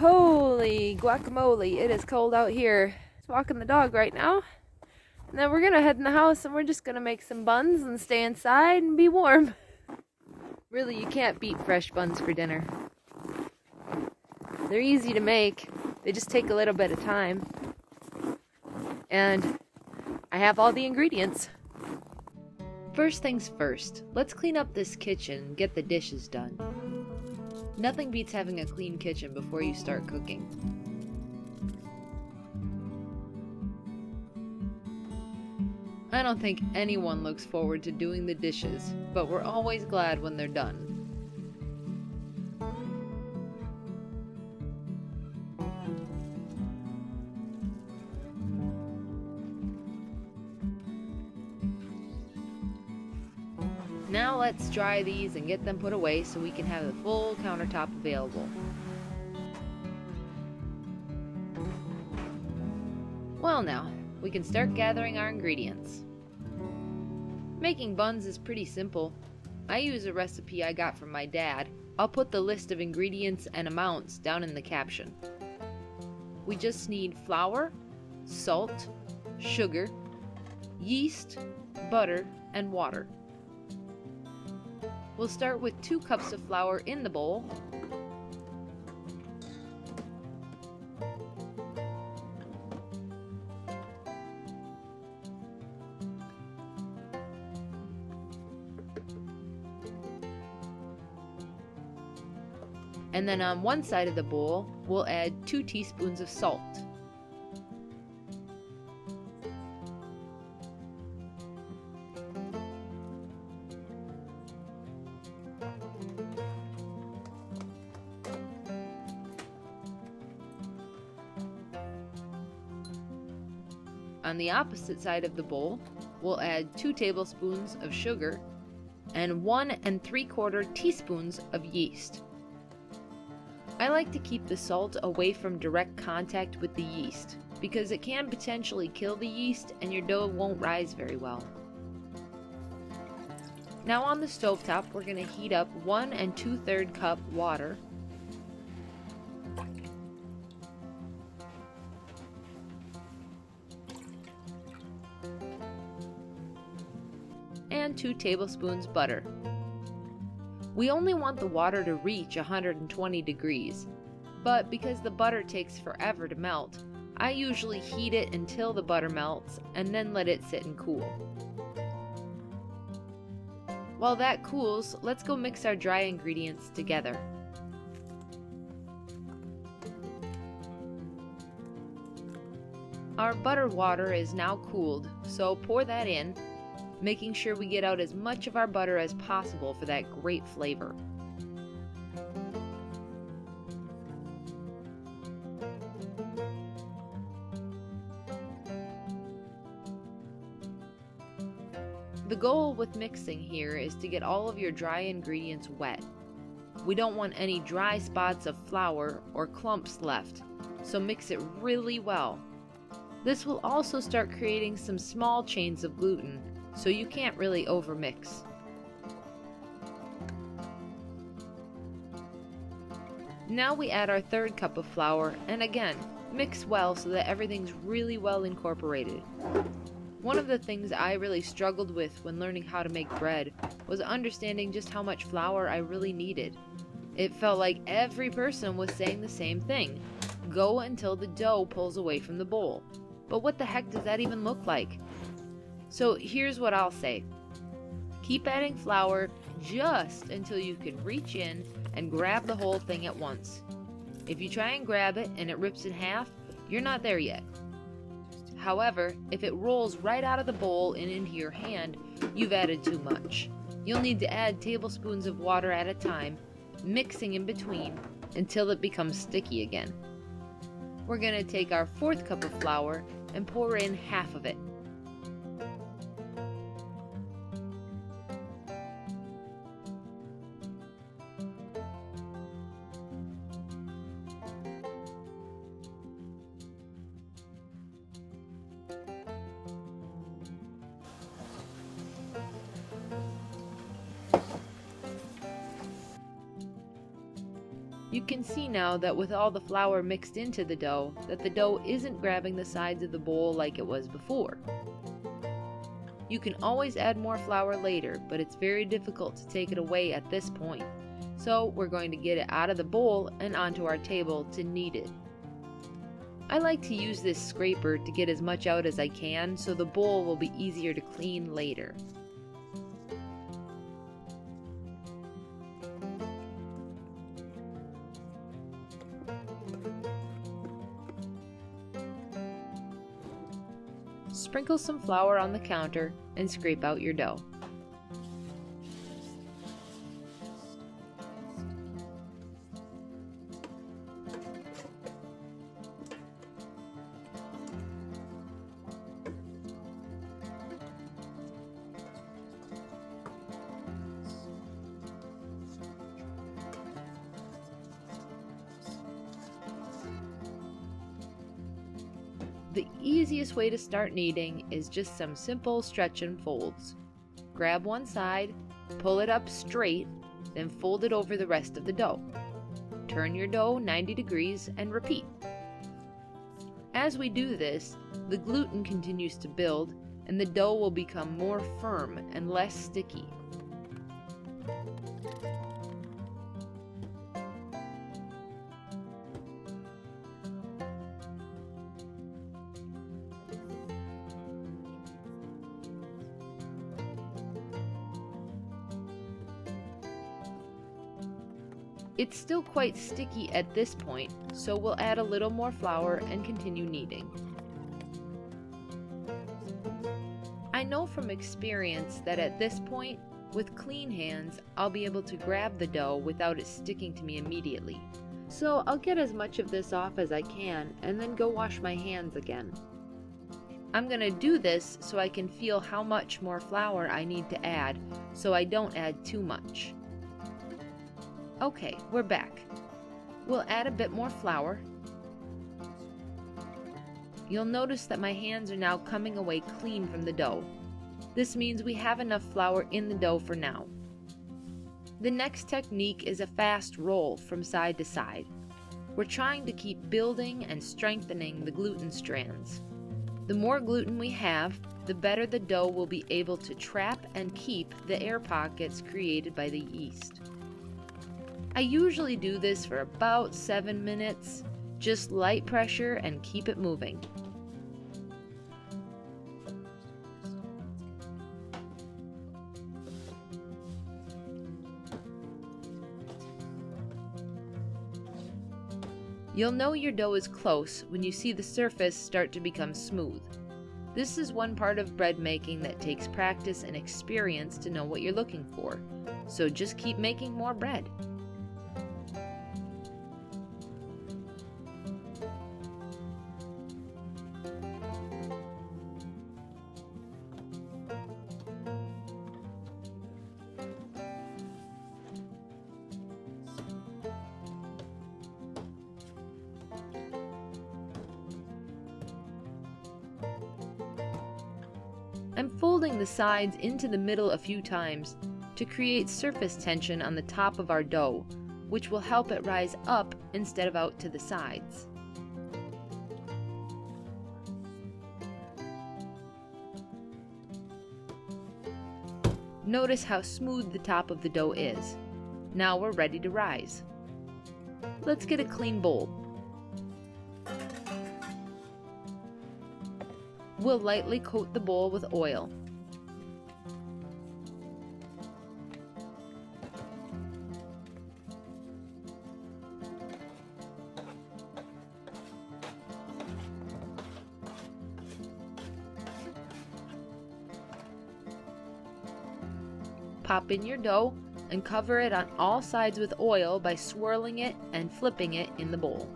Holy guacamole, it is cold out here. Just walking the dog right now. And then we're gonna head in the house and we're just gonna make some buns and stay inside and be warm. Really, you can't beat fresh buns for dinner. They're easy to make. They just take a little bit of time. And I have all the ingredients. First things first, let's clean up this kitchen and get the dishes done. Nothing beats having a clean kitchen before you start cooking. I don't think anyone looks forward to doing the dishes, but we're always glad when they're done. Now let's dry these and get them put away so we can have the full countertop available. Well now, we can start gathering our ingredients. Making buns is pretty simple. I use a recipe I got from my dad. I'll put the list of ingredients and amounts down in the caption. We just need flour, salt, sugar, yeast, butter, and water. We'll start with 2 cups of flour in the bowl, and then on one side of the bowl, we'll add 2 teaspoons of salt. On the opposite side of the bowl, we'll add 2 tablespoons of sugar and 1 3/4 teaspoons of yeast. I like to keep the salt away from direct contact with the yeast because it can potentially kill the yeast and your dough won't rise very well. Now on the stovetop, we're going to heat up 1 2/3 cup water, and 2 tablespoons butter. We only want the water to reach 120 degrees, but because the butter takes forever to melt, I usually heat it until the butter melts and then let it sit and cool. While that cools, let's go mix our dry ingredients together. Our butter water is now cooled, so pour that in, making sure we get out as much of our butter as possible for that great flavor. The goal with mixing here is to get all of your dry ingredients wet. We don't want any dry spots of flour or clumps left, so mix it really well. This will also start creating some small chains of gluten, so you can't really overmix. Now we add our 3rd cup of flour, and again, mix well so that everything's really well incorporated. One of the things I really struggled with when learning how to make bread was understanding just how much flour I really needed. It felt like every person was saying the same thing: go until the dough pulls away from the bowl. But what the heck does that even look like? So here's what I'll say. Keep adding flour just until you can reach in and grab the whole thing at once. If you try and grab it and it rips in half, you're not there yet. However, if it rolls right out of the bowl and into your hand, you've added too much. You'll need to add tablespoons of water at a time, mixing in between until it becomes sticky again. We're going to take our 4th cup of flour and pour in half of it. You can see now that with all the flour mixed into the dough, that the dough isn't grabbing the sides of the bowl like it was before. You can always add more flour later, but it's very difficult to take it away at this point. So we're going to get it out of the bowl and onto our table to knead it. I like to use this scraper to get as much out as I can so the bowl will be easier to clean later. Sprinkle some flour on the counter and scrape out your dough. The easiest way to start kneading is just some simple stretch and folds. Grab one side, pull it up straight, then fold it over the rest of the dough. Turn your dough 90 degrees and repeat. As we do this, the gluten continues to build and the dough will become more firm and less sticky. It's still quite sticky at this point, so we'll add a little more flour and continue kneading. I know from experience that at this point, with clean hands, I'll be able to grab the dough without it sticking to me immediately. So I'll get as much of this off as I can and then go wash my hands again. I'm going to do this so I can feel how much more flour I need to add, so I don't add too much. Okay, we're back. We'll add a bit more flour. You'll notice that my hands are now coming away clean from the dough. This means we have enough flour in the dough for now. The next technique is a fast roll from side to side. We're trying to keep building and strengthening the gluten strands. The more gluten we have, the better the dough will be able to trap and keep the air pockets created by the yeast. I usually do this for about 7 minutes, just light pressure and keep it moving. You'll know your dough is close when you see the surface start to become smooth. This is one part of bread making that takes practice and experience to know what you're looking for, so just keep making more bread. I'm folding the sides into the middle a few times to create surface tension on the top of our dough, which will help it rise up instead of out to the sides. Notice how smooth the top of the dough is. Now we're ready to rise. Let's get a clean bowl. We'll lightly coat the bowl with oil. Pop in your dough and cover it on all sides with oil by swirling it and flipping it in the bowl.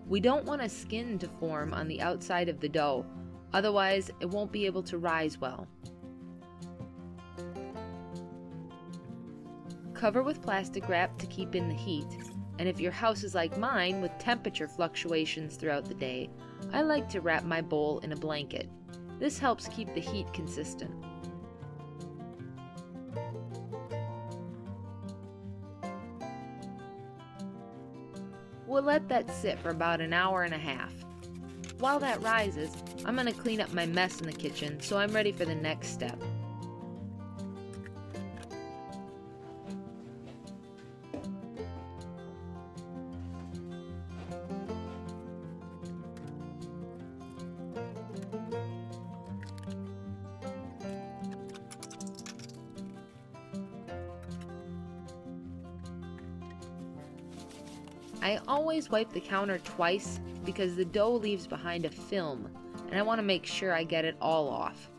We don't want a skin to form on the outside of the dough, otherwise it won't be able to rise well. Cover with plastic wrap to keep in the heat, and if your house is like mine with temperature fluctuations throughout the day, I like to wrap my bowl in a blanket. This helps keep the heat consistent. We'll let that sit for about an hour and a half. While that rises, I'm going to clean up my mess in the kitchen so I'm ready for the next step. I always wipe the counter twice because the dough leaves behind a film, and I want to make sure I get it all off.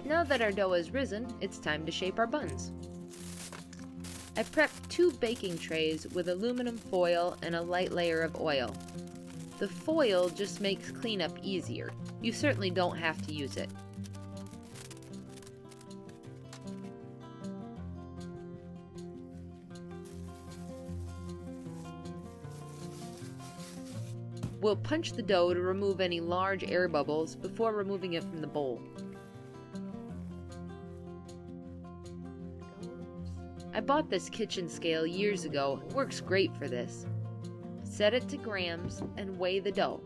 Now that our dough has risen, it's time to shape our buns. I prepped 2 baking trays with aluminum foil and a light layer of oil. The foil just makes cleanup easier. You certainly don't have to use it. We'll punch the dough to remove any large air bubbles before removing it from the bowl. I bought this kitchen scale years ago. It works great for this. Set it to grams and weigh the dough.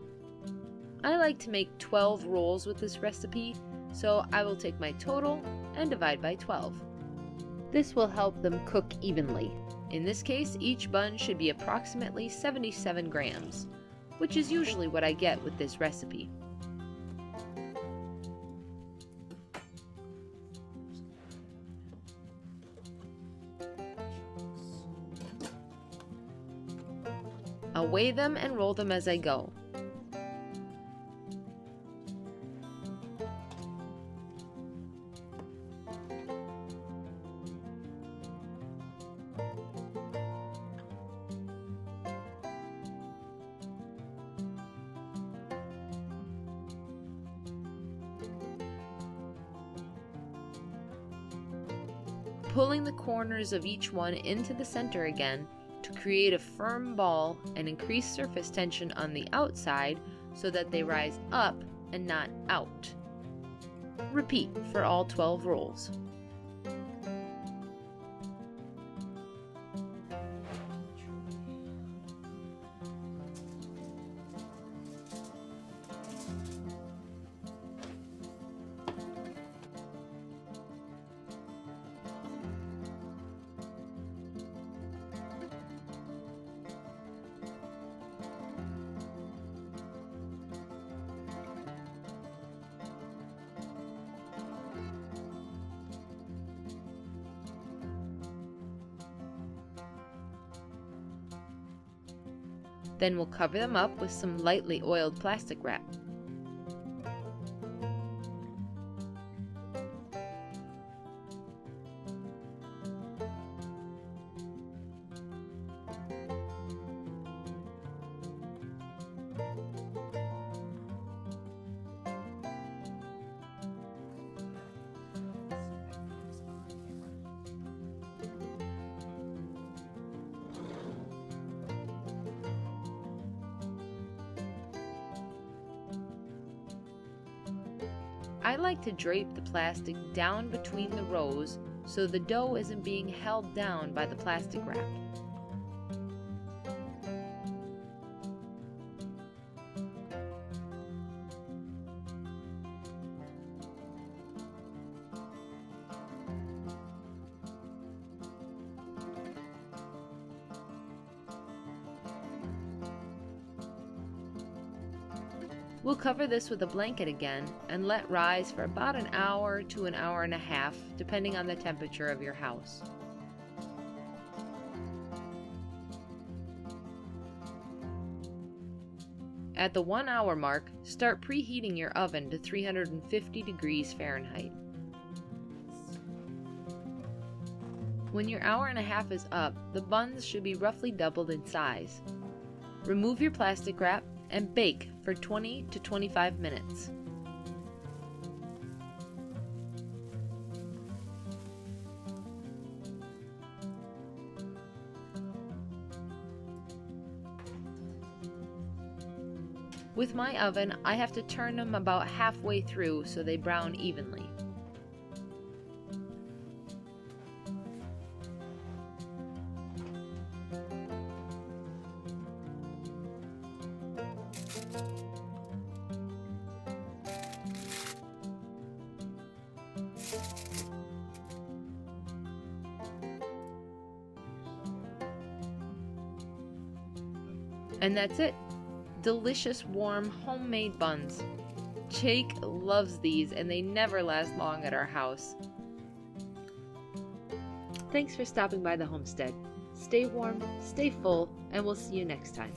I like to make 12 rolls with this recipe, so I will take my total and divide by 12. This will help them cook evenly. In this case, each bun should be approximately 77 grams, which is usually what I get with this recipe. I'll weigh them and roll them as I go. Pulling the corners of each one into the center again to create a firm ball and increase surface tension on the outside so that they rise up and not out. Repeat for all 12 rolls. Then we'll cover them up with some lightly oiled plastic wrap. I like to drape the plastic down between the rows so the dough isn't being held down by the plastic wrap. We'll cover this with a blanket again and let rise for about an hour to an hour and a half, depending on the temperature of your house. At the 1 hour mark, start preheating your oven to 350 degrees Fahrenheit. When your hour and a half is up, the buns should be roughly doubled in size. Remove your plastic wrap and bake for 20 to 25 minutes. With my oven, I have to turn them about halfway through so they brown evenly. And that's it. Delicious, warm, homemade buns. Jake loves these and they never last long at our house. Thanks for stopping by the homestead. Stay warm, stay full, and we'll see you next time.